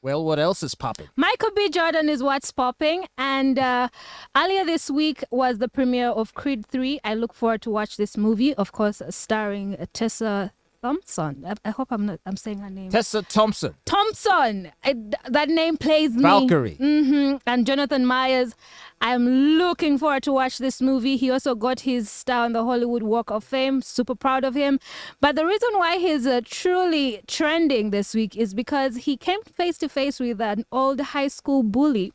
Well, what else is popping? Michael B. Jordan is what's popping. And earlier this week was the premiere of Creed 3. I look forward to watch this movie, of course, starring Tessa Thompson. I hope I'm saying her name. Tessa Thompson. Thompson. That name plays me. Valkyrie. And Jonathan Myers. I'm looking forward to watch this movie. He also got his star on the Hollywood Walk of Fame. Super proud of him. But the reason why he's truly trending this week is because he came face to face with an old high school bully,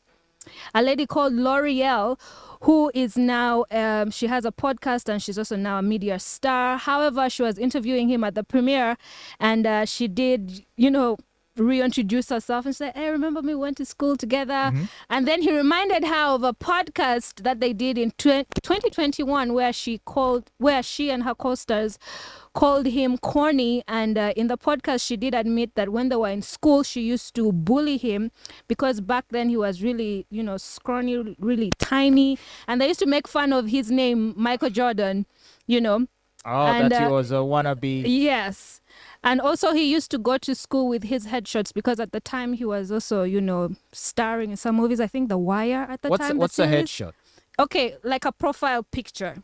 a lady called L'Oreal, who is now, she has a podcast and she's also now a media star. However, she was interviewing him at the premiere and she did, reintroduce herself and say, hey, remember me, we went to school together. And then he reminded her of a podcast that they did in 2021 where she and her co-stars called him Corny. And in the podcast, she did admit that when they were in school, she used to bully him because back then he was really, scrawny, really tiny. And they used to make fun of his name, Michael Jordan, Oh, and, that he was a wannabe. Yes. And also he used to go to school with his headshots because at the time he was also, starring in some movies. I think The Wire at the time. What's a headshot? Okay, like a profile picture.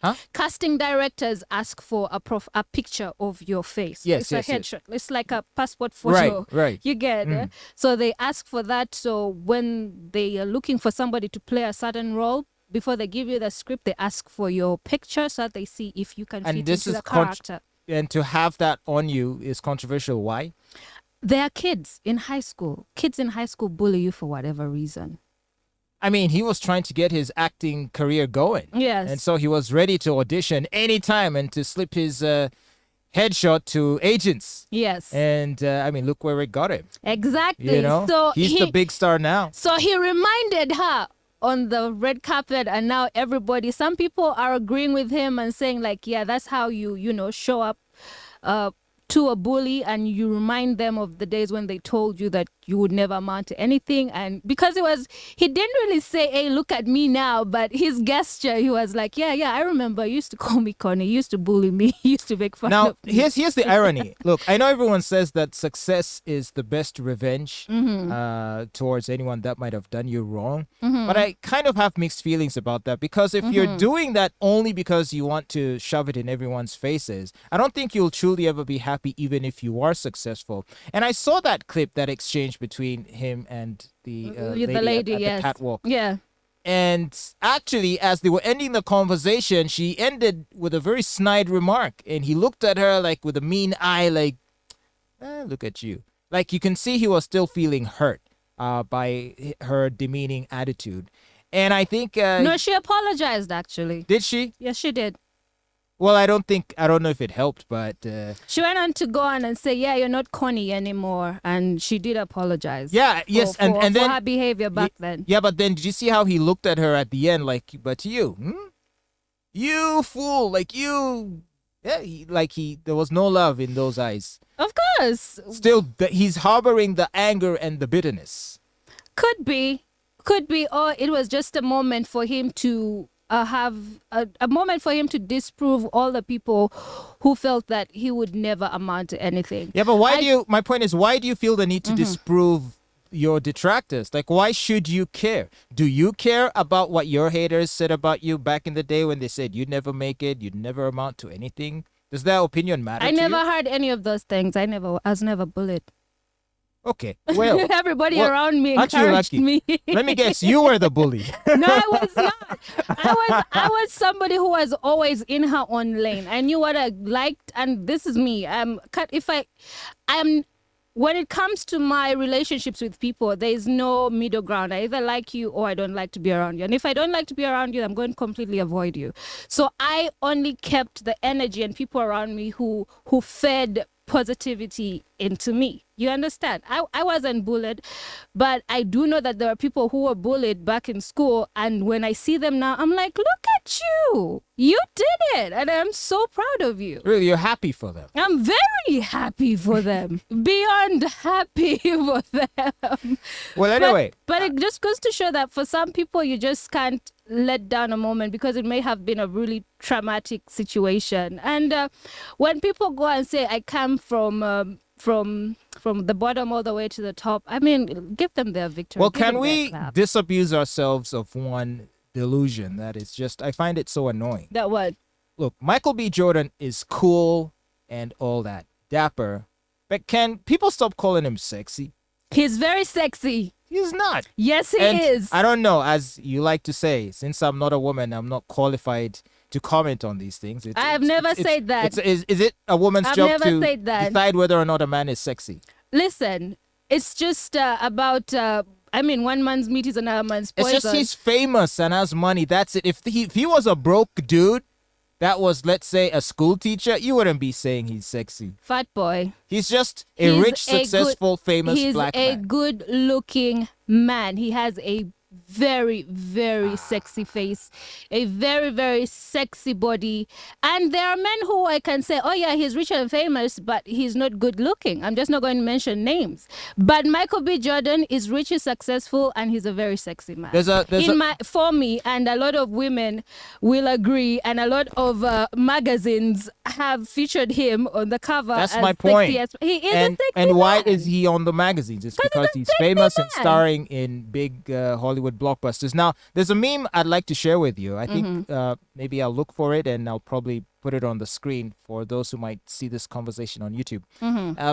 Huh? Casting directors ask for a picture of your face. Yes, it's a headshot. It's like a passport photo. Right. You get it? So they ask for that. So when they are looking for somebody to play a certain role, before they give you the script, they ask for your picture so that they see if you can fit into the character. And to have that on you is controversial. Why? They are kids in high school. Kids in high school bully you for whatever reason. I mean, he was trying to get his acting career going. Yes. And so he was ready to audition anytime and to slip his headshot to agents. Yes. And look where it got him. Exactly. So he's the big star now. So he reminded her on the red carpet, and now some people are agreeing with him and saying like, yeah, that's how you show up to a bully, and you remind them of the days when they told you that you would never amount to anything. And because he didn't really say, hey, look at me now, but his gesture, he was like, yeah, I remember, you used to call me Corny, you used to bully me, you used to make fun of me. Now, here's the irony. Look, I know everyone says that success is the best revenge towards anyone that might have done you wrong. But I kind of have mixed feelings about that, because if you're doing that only because you want to shove it in everyone's faces, I don't think you'll truly ever be happy even if you are successful. And I saw that clip, that exchange between him and the lady at yes. the catwalk. Yeah. And actually, as they were ending the conversation, she ended with a very snide remark. And he looked at her like with a mean eye, like, look at you. Like, you can see he was still feeling hurt by her demeaning attitude. And I think... no, she apologized, actually. Did she? Yes, she did. Well, I don't know if it helped, but... She went on to go on and say, yeah, you're not Corny anymore. And she did apologize. Yeah, yes. And then for her behavior back then. Yeah, but then did you see how he looked at her at the end? Like, but you, you fool, like you... Yeah, there was no love in those eyes. Of course. Still, he's harboring the anger and the bitterness. Could be. Or it was just a moment for him to... have a moment for him to disprove all the people who felt that he would never amount to anything. Yeah, but my point is, why do you feel the need to disprove your detractors? Like, why should you care? Do you care about what your haters said about you back in the day when they said you'd never make it, you'd never amount to anything? Does that opinion matter to you? I never heard any of those things. I was never bullied. Okay, well... Everybody around me encouraged me. Let me guess, you were the bully. No, I was not. I was somebody who was always in her own lane. I knew what I liked, and this is me. When it comes to my relationships with people, there is no middle ground. I either like you or I don't like to be around you. And if I don't like to be around you, I'm going to completely avoid you. So I only kept the energy and people around me who fed positivity into me. You understand? I wasn't bullied, but I do know that there are people who were bullied back in school, and when I see them now, I'm like, look at you. You did it, and I'm so proud of you. Really, you're happy for them? I'm very happy for them. Beyond happy for them. Well, anyway. But it just goes to show that for some people, you just can't let down a moment because it may have been a really traumatic situation. And when people go and say, I come from from the bottom all the way to the top. I mean, give them their victory. Well, Give can them their we clap. disabuse ourselves of one delusion that is just, I find it so annoying. That what? Look, Michael B. Jordan is cool and all that, dapper, but can people stop calling him sexy? He's very sexy. He's not. Yes, he And is. I don't know, as you like to say, since I'm not a woman, I'm not qualified to comment on these things. I have never said that. Is it a woman's I've job never to said that. decide whether or not a man is sexy? Listen, it's just about. I mean, one man's meat is another man's It's poison. just he's famous and has money. That's it. If he was a broke dude that was, let's say, a school teacher, you wouldn't be saying he's sexy. Fatboy. He's just a He's rich, successful, famous He's black a man. good-looking man. He has a very, very sexy face, a very, very sexy body. And there are men who I can say, oh yeah, he's rich and famous, but he's not good looking. I'm just not going to mention names. But Michael B. Jordan is rich, he's successful, and he's a very sexy man. For me, and a lot of women will agree, and a lot of magazines have featured him on the cover. That's as my point. Sexy as, he is a And sexy and why man. is he on the magazines? It's because he's famous and starring in big Hollywood blockbusters. Now, there's a meme I'd like to share with you. I think maybe I'll look for it and I'll probably put it on the screen for those who might see this conversation on YouTube.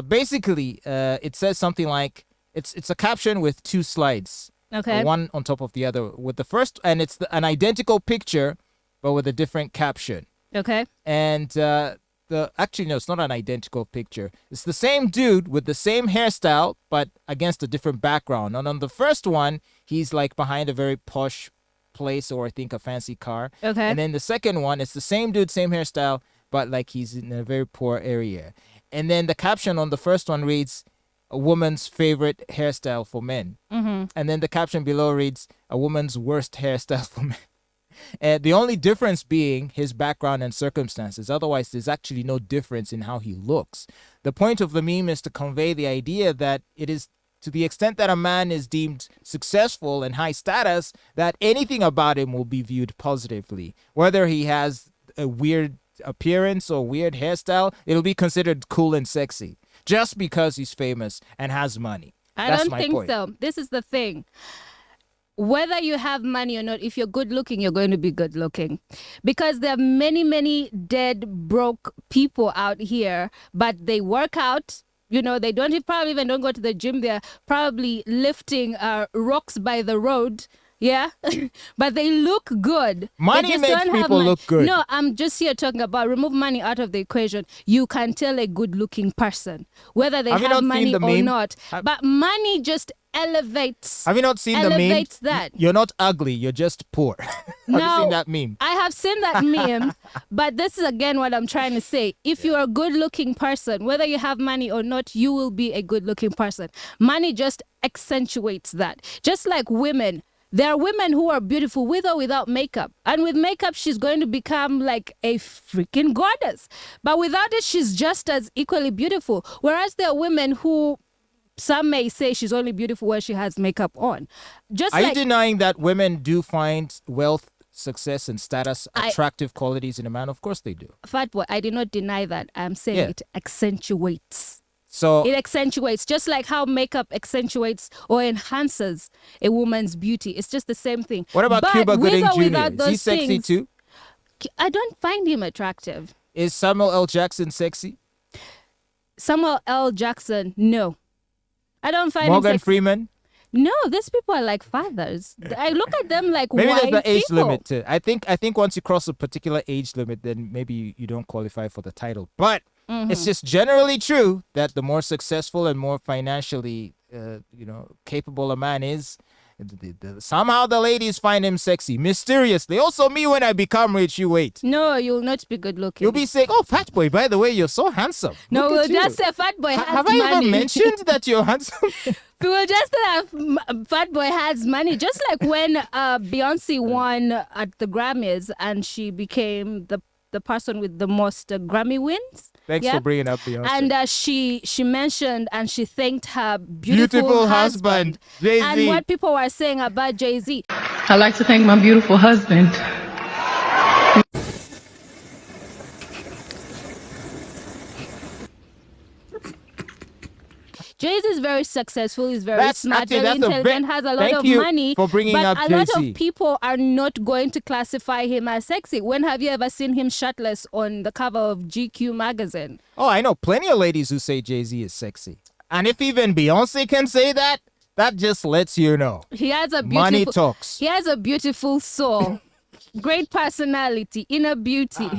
Basically, it says something like, it's a caption with two slides. Okay. One on top of the other. With the first, and it's an identical picture, but with a different caption. Okay. And actually, no, it's not an identical picture. It's the same dude with the same hairstyle, but against a different background. And on the first one, he's like behind a very posh place, or I think a fancy car. Okay. And then the second one, it's the same dude, same hairstyle, but like he's in a very poor area. And then the caption on the first one reads, "A woman's favorite hairstyle for men." And then the caption below reads, "A woman's worst hairstyle for men." And the only difference being his background and circumstances. Otherwise, there's actually no difference in how he looks. The point of the meme is to convey the idea that it is to the extent that a man is deemed successful and high status, that anything about him will be viewed positively. Whether he has a weird appearance or weird hairstyle, it'll be considered cool and sexy just because he's famous and has money. I don't think so. This is the thing. Whether you have money or not, if you're good looking, you're going to be good looking. Because there are many, many dead, broke people out here, but they work out. You know, they probably even don't go to the gym. They're probably lifting rocks by the road. Yeah, but they look good. Money makes people look good. No, I'm just here talking about remove money out of the equation. You can tell a good-looking person whether they have money or not. But money just elevates. Have you not seen the meme? Elevates that. You're not ugly. You're just poor. Have you seen that meme? I have seen that meme, but this is again what I'm trying to say. If you're a good-looking person, whether you have money or not, you will be a good-looking person. Money just accentuates that. Just like women. There are women who are beautiful with or without makeup. And with makeup, she's going to become like a freaking goddess. But without it, she's just as equally beautiful. Whereas there are women who some may say she's only beautiful when she has makeup on. Are you denying that women do find wealth, success, and status attractive qualities in a man? Of course they do. Fatboy, I did not deny that. I'm saying it accentuates. So it accentuates, just like how makeup accentuates or enhances a woman's beauty. It's just the same thing. What about Cuba Gooding Jr.? Is he sexy too? I don't find him attractive. Is Samuel L. Jackson sexy? Samuel L. Jackson, no. I don't find Morgan him sexy. Freeman? No, these people are like fathers. I look at them like maybe wise there's the age people. limit too. I think once you cross a particular age limit, then maybe you don't qualify for the title. But it's just generally true that the more successful and more financially, capable a man is, somehow the ladies find him sexy mysteriously. Also, me when I become rich, you wait. No, you'll not be good looking. You'll be saying, "Oh, Fatboy, by the way, you're so handsome." No, we'll just say Fatboy has have money. I ever mentioned that you're handsome? We will just say Fatboy has money. Just like when Beyonce won at the Grammys and she became the person with the most Grammy wins. Thanks for bringing up Beyonce. And she mentioned and she thanked her beautiful husband. Jay-Z. And what people were saying about Jay-Z. I'd like to thank my beautiful husband. Jay-Z is very successful, he's very smart, very that's intelligent, has a lot thank of you money. for bringing but up a lot Jay-Z. of people are not going to classify him as sexy. When have you ever seen him shirtless on the cover of GQ magazine? Oh, I know plenty of ladies who say Jay-Z is sexy. And if even Beyonce can say that, that just lets you know. He has a beautiful Money talks. He has a beautiful soul. Great personality, inner beauty.